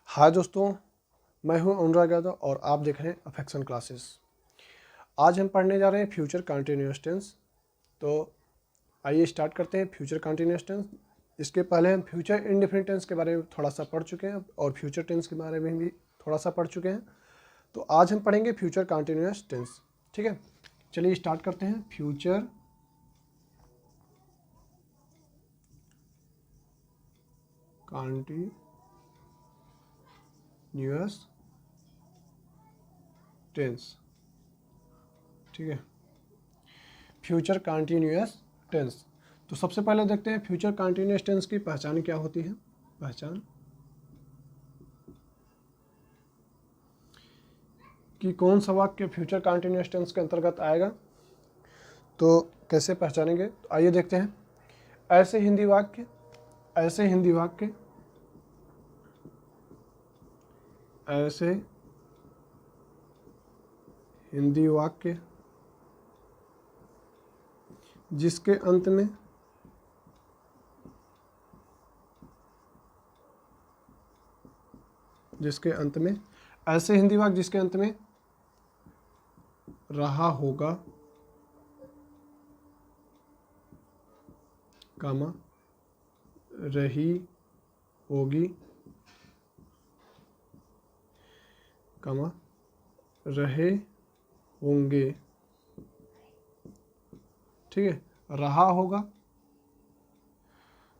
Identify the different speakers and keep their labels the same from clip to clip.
Speaker 1: हाय दोस्तों, मैं हूं अनुराग यादव और आप देख रहे हैं अफेक्शन क्लासेस। आज हम पढ़ने जा रहे हैं फ्यूचर कंटिन्यूअस टेंस। तो आइए स्टार्ट करते हैं फ्यूचर कंटिन्यूअस टेंस। इसके पहले हम फ्यूचर इंडेफिनिट टेंस के बारे में थोड़ा सा पढ़ चुके हैं और फ्यूचर टेंस के बारे में भी थोड़ा सा पढ़ चुके हैं। तो आज हम पढ़ेंगे फ्यूचर कंटिन्यूअस टेंस। ठीक है, चलिए स्टार्ट करते हैं। Future continuous tense. ठीक है, फ्यूचर कंटिन्यूअस टेंस। तो सबसे पहले देखते हैं फ्यूचर कंटिन्यूअस टेंस की पहचान क्या होती है। पहचान कि कौन सा वाक्य फ्यूचर कंटिन्यूअस टेंस के अंतर्गत आएगा, तो कैसे पहचानेंगे। तो आइए देखते हैं। ऐसे हिंदी वाक्य, ऐसे हिंदी वाक्य, ऐसे हिंदी वाक्य जिसके अंत में ऐसे हिंदी वाक्य जिसके अंत में रहा होगा, कामा, रही होगी, कामा, रहे होंगे। ठीक है, रहा होगा,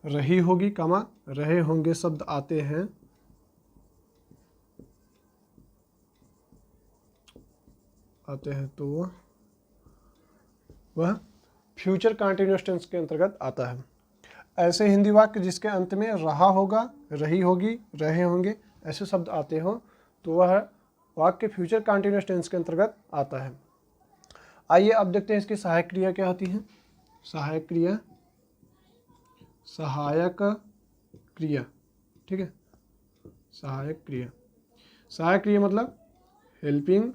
Speaker 1: रही होगी, कामा, रहे होंगे शब्द आते हैं तो वह फ्यूचर कंटिन्यूअस टेंस के अंतर्गत आता है। ऐसे हिंदी वाक्य जिसके अंत में रहा होगा, रही होगी, रहे होंगे ऐसे शब्द आते हो तो वह वाक्य फ्यूचर कंटिन्यूअस टेंस के अंतर्गत आता है। आइए अब देखते हैं इसकी सहायक क्रिया क्या होती है। सहायक क्रिया, सहायक क्रिया। ठीक है, सहायक क्रिया, सहायक क्रिया मतलब हेल्पिंग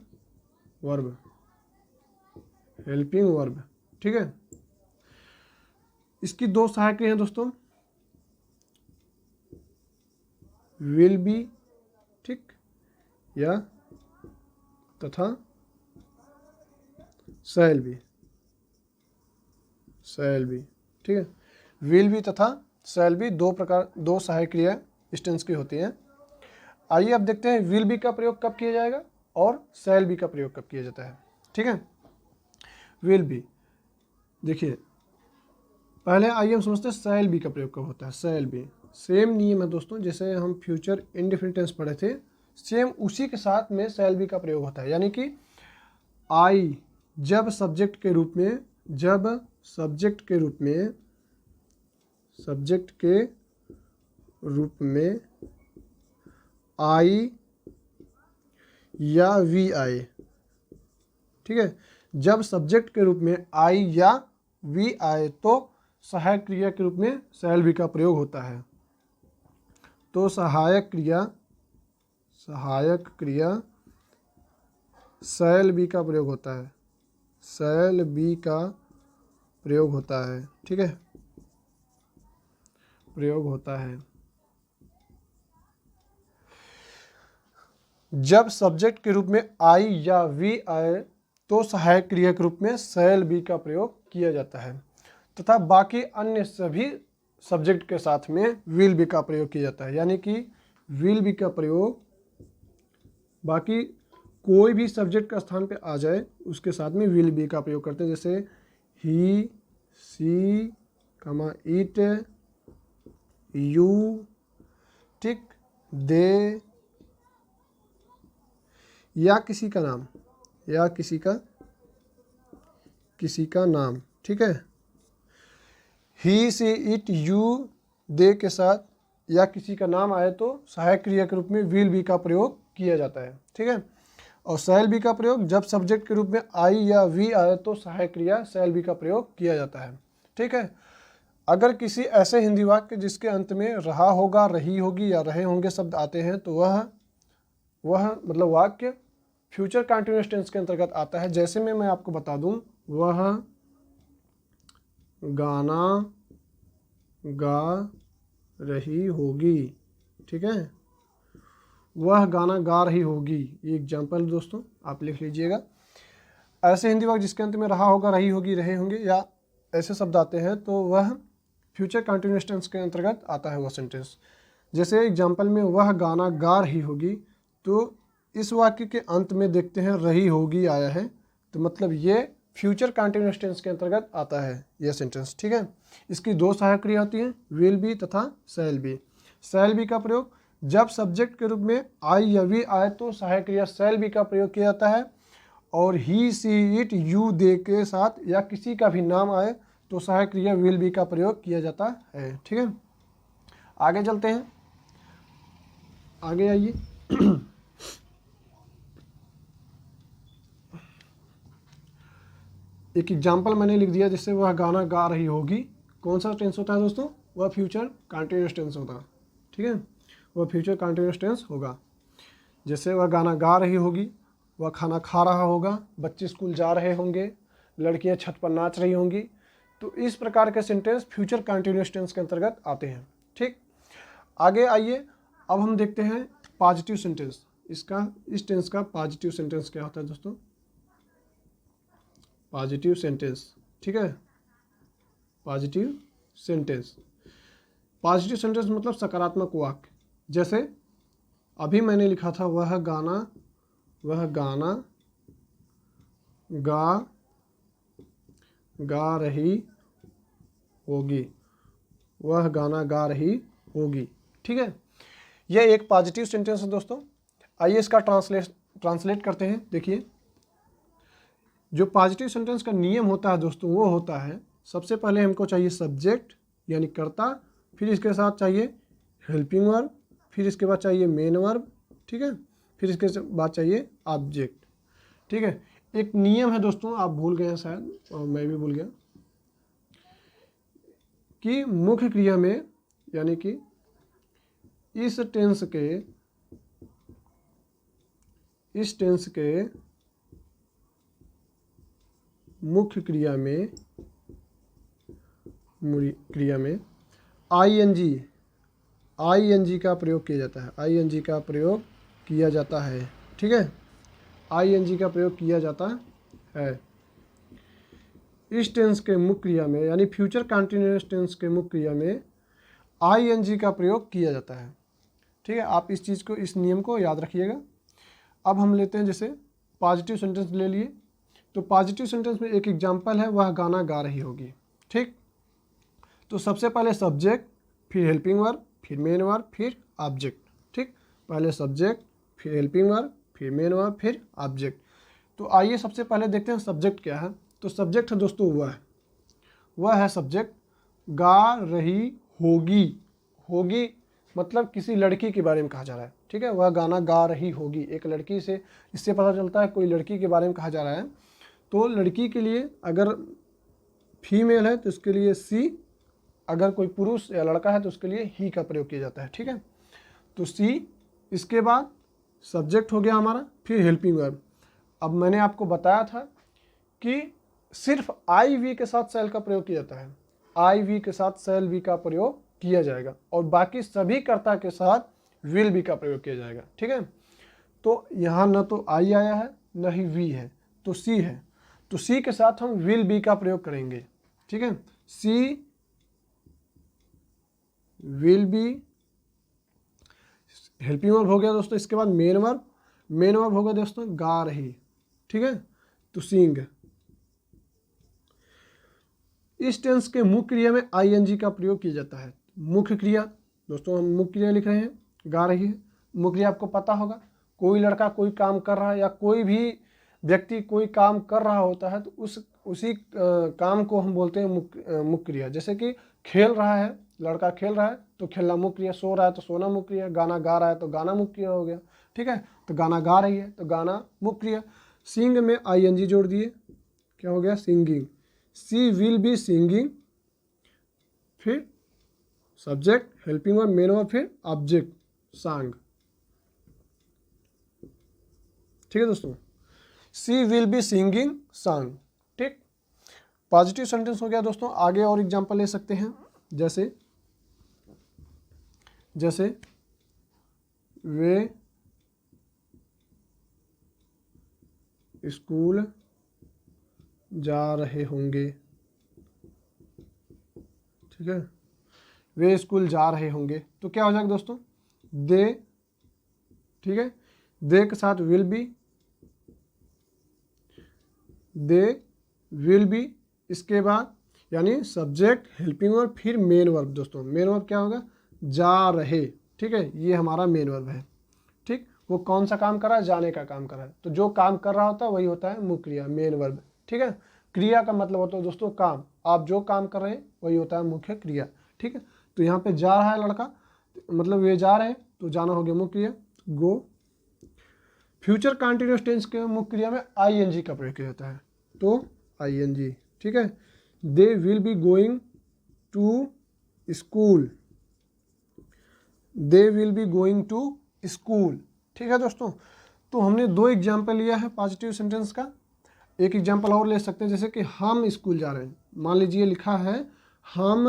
Speaker 1: वर्ब, हेल्पिंग वर्ब। ठीक है, इसकी दो सहायक क्रिया हैं दोस्तों, विल बी, ठीक, या तथा शैल बी, शैल बी। ठीक है, विल बी तथा शैल बी दो सहायक क्रिया इस टेंस की होती हैं। आइए अब देखते हैं विल बी का प्रयोग कब किया जाएगा और शैल बी का प्रयोग कब किया जाता है। ठीक है, विल बी देखिए, पहले आइए हम समझते हैं शैल बी का प्रयोग कब होता है। शैल बी सेम नियम है दोस्तों, जैसे हम फ्यूचर इंडेफिनिट टेंस पढ़े थे, सेम उसी के साथ में शैल बी का प्रयोग होता है। यानी कि आई जब सब्जेक्ट के रूप में, जब सब्जेक्ट के रूप में, सब्जेक्ट के रूप में आई या वी आए। ठीक है, जब सब्जेक्ट के रूप में आई या वी आए तो सहायक क्रिया के रूप में शैल बी का प्रयोग होता है। तो सहायक क्रिया शैल बी का प्रयोग होता है, शैल बी का प्रयोग होता है। ठीक है, प्रयोग होता है जब सब्जेक्ट के रूप में आई या वी आए तो सहायक क्रिया के रूप में शैल बी का प्रयोग किया जाता है, तथा बाकी अन्य सभी सब्जेक्ट के साथ में विल बी का प्रयोग किया जाता है। यानी कि विल बी का प्रयोग बाकी कोई भी सब्जेक्ट का स्थान पे आ जाए उसके साथ में विल बी का प्रयोग करते हैं। जैसे ही, सी, कमा, इट, यू, ठीक, दे, या किसी का नाम, या किसी का नाम। ठीक है, ही, सी, इट, यू, दे के साथ या किसी का नाम आए तो सहायक क्रिया के रूप में विल बी का प्रयोग किया जाता है। ठीक है, और शैल बी का प्रयोग जब सब्जेक्ट के रूप में आई या वी आए तो सहायक क्रिया शैल बी का प्रयोग किया जाता है। ठीक है, अगर किसी ऐसे हिंदी वाक्य जिसके अंत में रहा होगा, रही होगी या रहे होंगे शब्द आते हैं तो वह मतलब वाक्य फ्यूचर कंटिन्यूअस टेंस के अंतर्गत आता है। जैसे में मैं आपको बता दूं, वह गाना गा रही होगी। ठीक है, वह गाना गा रही होगी, ये एग्जाम्पल दोस्तों आप लिख लीजिएगा। ऐसे हिंदी वाक्य जिसके अंत में रहा होगा, रही होगी, रहे होंगे या ऐसे शब्द आते हैं तो वह फ्यूचर कंटिन्यूअस टेंस के अंतर्गत आता है वह सेंटेंस। जैसे एग्जाम्पल में वह गाना गा रही होगी, तो इस वाक्य के अंत में देखते हैं रही होगी आया है, तो मतलब ये फ्यूचर कंटिन्यूअस टेंस के अंतर्गत आता है यह सेंटेंस। ठीक है, इसकी दो सहायक क्रिया होती हैं, विल बी तथा शैल बी। शैल बी का प्रयोग जब सब्जेक्ट के रूप में आई या वी आए तो सहायक क्रिया शैल बी का प्रयोग किया जाता है, और ही सी इट यू दे के साथ या किसी का भी नाम आए तो सहायक क्रिया विल बी का प्रयोग किया जाता है। ठीक है, आगे चलते हैं, आगे आइए। एक एग्जाम्पल मैंने लिख दिया, जिससे वह गाना गा रही होगी। कौन सा टेंस होता है दोस्तों? वह फ्यूचर कंटिन्यूअस टेंस होता है। ठीक है, वह फ्यूचर कंटिन्यूअस टेंस होगा। जैसे वह गाना गा रही होगी, वह खाना खा रहा होगा, बच्चे स्कूल जा रहे होंगे, लड़कियां छत पर नाच रही होंगी, तो इस प्रकार के सेंटेंस फ्यूचर कंटिन्यूअस टेंस के अंतर्गत आते हैं। ठीक, आगे आइए, अब हम देखते हैं पॉजिटिव सेंटेंस। इस टेंस का पॉजिटिव सेंटेंस क्या होता है दोस्तों? Positive sentence. ठीक है, पॉजिटिव सेंटेंस। पॉजिटिव सेंटेंस मतलब सकारात्मक वाक्य। जैसे अभी मैंने लिखा था वह गाना गा रही होगी, वह गाना गा रही होगी। ठीक है, यह एक पॉजिटिव सेंटेंस है दोस्तों। आइए इसका ट्रांसलेट करते हैं। देखिए, जो पॉजिटिव सेंटेंस का नियम होता है दोस्तों, वो होता है सबसे पहले हमको चाहिए सब्जेक्ट यानी कर्ता, फिर इसके साथ चाहिए हेल्पिंग वर्ब, फिर इसके बाद चाहिए मेन वर्ब। ठीक है, फिर इसके बाद चाहिए ऑब्जेक्ट। ठीक है, एक नियम है दोस्तों, आप भूल गए हैं शायद, और मैं भी भूल गया, कि मुख्य क्रिया में यानी कि इस टेंस के मुख्य क्रिया में आईएनजी का प्रयोग किया जाता है। आईएनजी का प्रयोग किया जाता है। ठीक है, आईएनजी का प्रयोग किया जाता है इस टेंस के मुख्य क्रिया में, यानी फ्यूचर कंटिन्यूअस टेंस के मुख्य क्रिया में आईएनजी का प्रयोग किया जाता है। ठीक है, आप इस चीज़ को, इस नियम को याद रखिएगा। अब हम लेते हैं, जैसे पॉजिटिव सेंटेंस ले लिए, तो पॉजिटिव सेंटेंस में एक एग्जांपल है, वह गाना गा रही होगी। ठीक, तो सबसे पहले सब्जेक्ट, फिर हेल्पिंग वर्ब, फिर मेन वर्ब, फिर ऑब्जेक्ट। ठीक, पहले सब्जेक्ट, फिर हेल्पिंग वर्ब, फिर मेन वर्ब, फिर ऑब्जेक्ट। तो आइए सबसे पहले देखते हैं सब्जेक्ट क्या है। तो सब्जेक्ट है दोस्तों वह है सब्जेक्ट। गा रही होगी, होगी मतलब किसी लड़की के बारे में कहा जा रहा है। ठीक है, वह गाना गा रही होगी, एक लड़की से, इससे पता चलता है कोई लड़की के बारे में कहा जा रहा है। तो लड़की के लिए अगर फीमेल है तो उसके लिए सी, अगर कोई पुरुष या लड़का है तो उसके लिए ही का प्रयोग किया जाता है। ठीक है, तो सी, इसके बाद सब्जेक्ट हो गया हमारा, फिर हेल्पिंग वर्ब। अब मैंने आपको बताया था कि सिर्फ आई वी के साथ शैल का प्रयोग किया जाता है, आई वी के साथ शैल वी का प्रयोग किया जाएगा, और बाकी सभी कर्ता के साथ विल बी का प्रयोग किया जाएगा। ठीक है, तो यहाँ न तो आई आया है न ही वी है, तो सी है, तो सी के साथ हम विल बी का प्रयोग करेंगे। ठीक है, सी विल बी, हेल्पिंग वर्ब हो गया दोस्तों। इसके बाद मेन वर्ब होगा दोस्तों गा रही। ठीक है, तो सिंग। इस टेंस के मुख्य क्रिया में आईएनजी का प्रयोग किया जाता है। मुख्य क्रिया दोस्तों, हम मुख्य क्रिया लिख रहे हैं, गा रही है। मुख्य क्रिया आपको पता होगा, कोई लड़का कोई काम कर रहा है या कोई भी व्यक्ति कोई काम कर रहा होता है तो उसी काम को हम बोलते हैं मुख्य क्रिया। जैसे कि खेल रहा है, लड़का खेल रहा है तो खेलना मुख्य क्रिया, सो रहा है तो सोना मुख्य क्रिया, गाना गा रहा है तो गाना मुख्य क्रिया हो गया। ठीक है, तो गाना गा रही है तो गाना मुख्य क्रिया। सिंग में आईएनजी जोड़ दिए, क्या हो गया? Singing. She will be singing, फिर subject, helping verb, main verb, फिर ऑब्जेक्ट सांग। ठीक है दोस्तों, सी विल बी सिंगिंग सांग। ठीक, पॉजिटिव सेंटेंस हो गया दोस्तों। आगे और एग्जांपल ले सकते हैं, जैसे वे स्कूल जा रहे होंगे, ठीक है, वे स्कूल जा रहे होंगे। तो क्या हो जाएगा दोस्तों, दे, ठीक है, दे के साथ will be, they will B, इसके बाद यानी सब्जेक्ट, हेल्पिंग वर्ब, फिर मेन वर्ब। दोस्तों मेन वर्ब क्या होगा, जा रहे, ठीक है, ये हमारा मेन वर्ब है। ठीक, वो कौन सा काम कर रहा है, जाने का काम कर रहा है। तो जो काम कर रहा होता है वही होता है मुख्य क्रिया, मेन वर्ब, ठीक है। क्रिया का मतलब होता है दोस्तों काम, आप जो काम कर रहे हैं वही होता है मुख्य क्रिया, ठीक है। तो यहाँ पे जा रहा है लड़का, मतलब वे जा रहे हैं, तो जाना हो गया मुख्य क्रिया, गो। फ्यूचर कंटिन्यूअस टेंस के मुख्य क्रिया में आईएनजी का प्रयोग किया जाता है, तो आईएनजी, ठीक है। They will be going to school, they will be going to school, ठीक है दोस्तों। तो हमने 2 एग्जाम्पल लिया है पॉजिटिव सेंटेंस का। एक एग्जाम्पल और ले सकते हैं, जैसे कि हम स्कूल जा रहे हैं। मान लीजिए लिखा है हम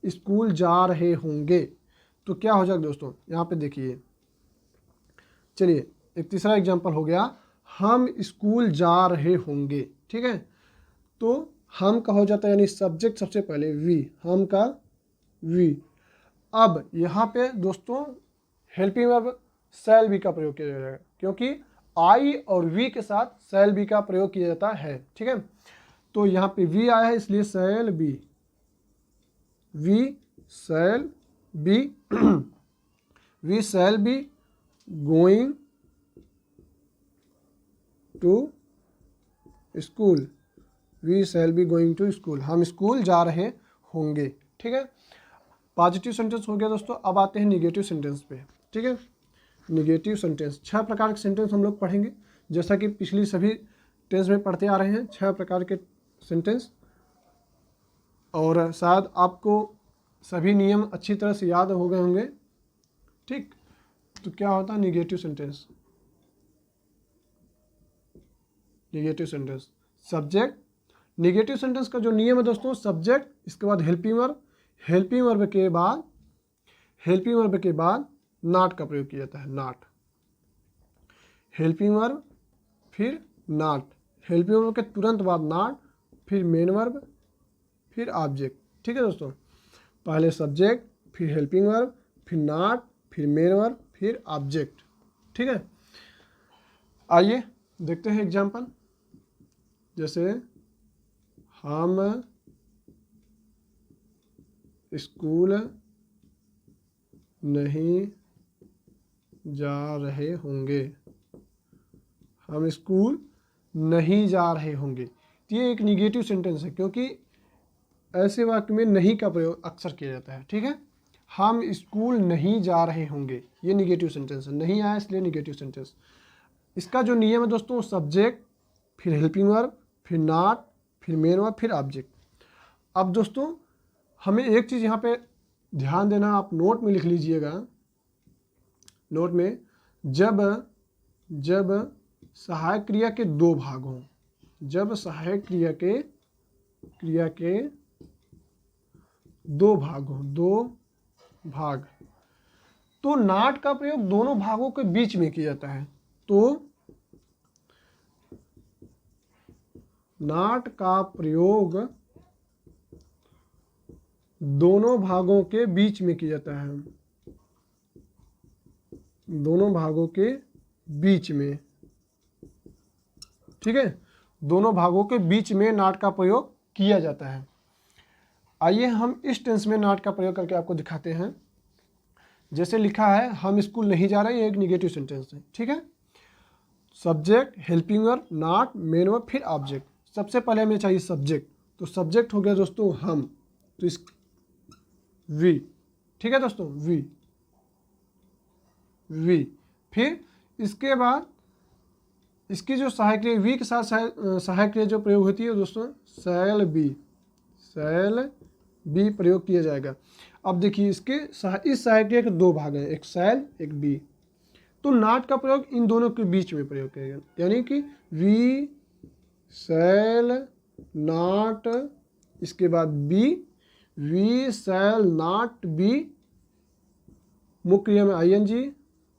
Speaker 1: स्कूल जा रहे होंगे, तो क्या हो जाएगा दोस्तों, यहाँ पे देखिए, चलिए एक तीसरा एग्जाम्पल हो गया, हम स्कूल जा रहे होंगे, ठीक है। तो हम का हो जाता है यानी सब्जेक्ट सबसे पहले वी, हम का वी। अब यहाँ पे दोस्तों हेल्पिंग वर्ब शैल बी का प्रयोग किया जाएगा, क्योंकि आई और वी के साथ शैल बी का प्रयोग किया जाता है, ठीक है। तो यहाँ पे वी आया है, इसलिए shall be, we shall be, we shall be going to school, we shall be going to school, हम स्कूल जा रहे होंगे, ठीक है। पॉजिटिव सेंटेंस हो गया दोस्तों। अब आते हैं निगेटिव सेंटेंस पे, ठीक है। निगेटिव सेंटेंस, 6 प्रकार के सेंटेंस हम लोग पढ़ेंगे, जैसा कि पिछली सभी टेंस में पढ़ते आ रहे हैं, 6 प्रकार के सेंटेंस। और शायद आपको सभी नियम अच्छी तरह से याद हो गए होंगे, ठीक। तो क्या होता है negative sentence, negative sentence subject, negative sentence का जो नियम है दोस्तों, सब्जेक्ट, इसके बाद हेल्पिंग वर्ब, हेल्पिंग वर्ब के बाद, हेल्पिंग वर्ब के बाद नॉट का प्रयोग किया जाता है, नॉट, हेल्पिंग वर्ब फिर नॉट, हेल्पिंग वर्ब के तुरंत बाद नॉट, फिर मेन वर्ब, फिर ऑब्जेक्ट, ठीक है दोस्तों। पहले सब्जेक्ट, फिर हेल्पिंग वर्ब, फिर नॉट, फिर मेन वर्ब, फिर ऑब्जेक्ट, ठीक है। आइए देखते हैं एग्जाम्पल, जैसे हम स्कूल नहीं जा रहे होंगे, हम स्कूल नहीं जा रहे होंगे। तो ये एक निगेटिव सेंटेंस है, क्योंकि ऐसे वाक्य में नहीं का प्रयोग अक्सर किया जाता है, ठीक है। हम स्कूल नहीं जा रहे होंगे, ये निगेटिव सेंटेंस है, नहीं आया इसलिए निगेटिव सेंटेंस। इसका जो नियम है दोस्तों, सब्जेक्ट, फिर हेल्पिंग वर्ब, फिर नॉट, फिर मेन वर्ब, फिर ऑब्जेक्ट। अब दोस्तों हमें एक चीज़ यहाँ पे ध्यान देना, आप नोट में लिख लीजिएगा, नोट में, जब सहायक क्रिया के 2 भाग हों, जब सहायक क्रिया के 2 भाग हों, 2 भाग, तो नॉट का प्रयोग दोनों भागों के बीच में किया जाता है। तो नॉट का प्रयोग दोनों भागों के बीच में किया जाता है, दोनों भागों के बीच में, ठीक है, दोनों भागों के बीच में नॉट का प्रयोग किया जाता है। आइए हम इस टेंस में नॉट का प्रयोग करके आपको दिखाते हैं। जैसे लिखा है हम स्कूल नहीं जा रहे, ये एक निगेटिव सेंटेंस है, ठीक है। Subject, helping verb, not, main verb, फिर ऑब्जेक्ट। सबसे पहले हमें चाहिए सब्जेक्ट, तो सब्जेक्ट हो गया दोस्तों हम, तो इस वी, ठीक है दोस्तों, वी, फिर इसके बाद इसकी जो सहायक क्रिया वी के साथ सहायक क्रिया जो प्रयोग होती है दोस्तों, शैल बी प्रयोग किया जाएगा। अब देखिए इस सहायक क्रिया के 2 भाग हैं, एक शैल, एक बी। तो नॉट का प्रयोग इन दोनों के बीच में प्रयोग किया गया, यानी कि वी शैल नॉट, इसके बाद be, we shall not be, मुख्य क्रिया में आईएनजी,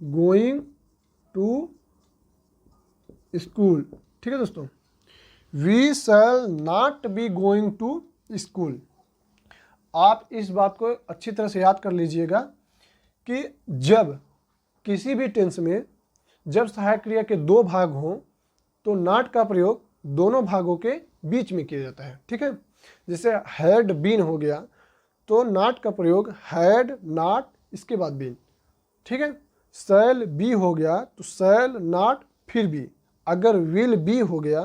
Speaker 1: गोइंग टू स्कूल। ठीक है दोस्तों, we shall not be going to school. आप इस बात को अच्छी तरह से याद कर लीजिएगा कि जब किसी भी टेंस में जब सहायक क्रिया के दो भाग हों तो नॉट का प्रयोग दोनों भागों के बीच में किया जाता है। ठीक है, जैसे हैड बीन हो गया तो नॉट का प्रयोग हैड नॉट इसके बाद बीन। ठीक है, शैल बी हो गया तो शैल नॉट फिर बी। अगर विल बी हो गया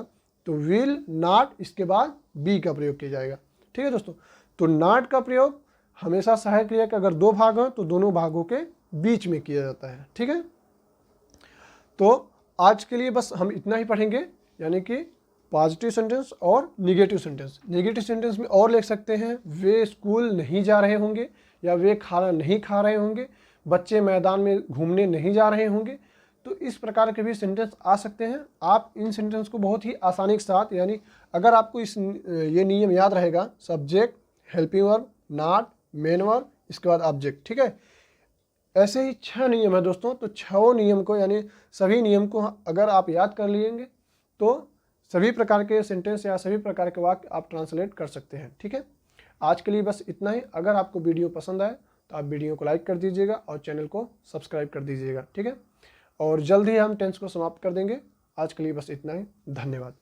Speaker 1: तो विल नॉट इसके बाद बी का प्रयोग किया जाएगा। ठीक है दोस्तों, तो नॉट का प्रयोग हमेशा सहायक क्रिया के अगर दो भाग हो तो दोनों भागों के बीच में किया जाता है। ठीक है, तो आज के लिए बस हम इतना ही पढ़ेंगे, यानी कि पॉजिटिव सेंटेंस और निगेटिव सेंटेंस। निगेटिव सेंटेंस में और लिख सकते हैं वे स्कूल नहीं जा रहे होंगे, या वे खाना नहीं खा रहे होंगे, बच्चे मैदान में घूमने नहीं जा रहे होंगे। तो इस प्रकार के भी सेंटेंस आ सकते हैं। आप इन सेंटेंस को बहुत ही आसानी के साथ, यानी अगर आपको ये नियम याद रहेगा, subject, helping verb, not, main verb, इसके बाद ऑब्जेक्ट। ठीक है, ऐसे ही 6 नियम है दोस्तों। तो 6 नियम को, यानी सभी नियम को अगर आप याद कर लेंगे तो सभी प्रकार के सेंटेंस या सभी प्रकार के वाक्य आप ट्रांसलेट कर सकते हैं। ठीक है, आज के लिए बस इतना ही। अगर आपको वीडियो पसंद आए तो आप वीडियो को लाइक कर दीजिएगा और चैनल को सब्सक्राइब कर दीजिएगा। ठीक है, और जल्द ही हम टेंस को समाप्त कर देंगे। आज के लिए बस इतना ही, धन्यवाद।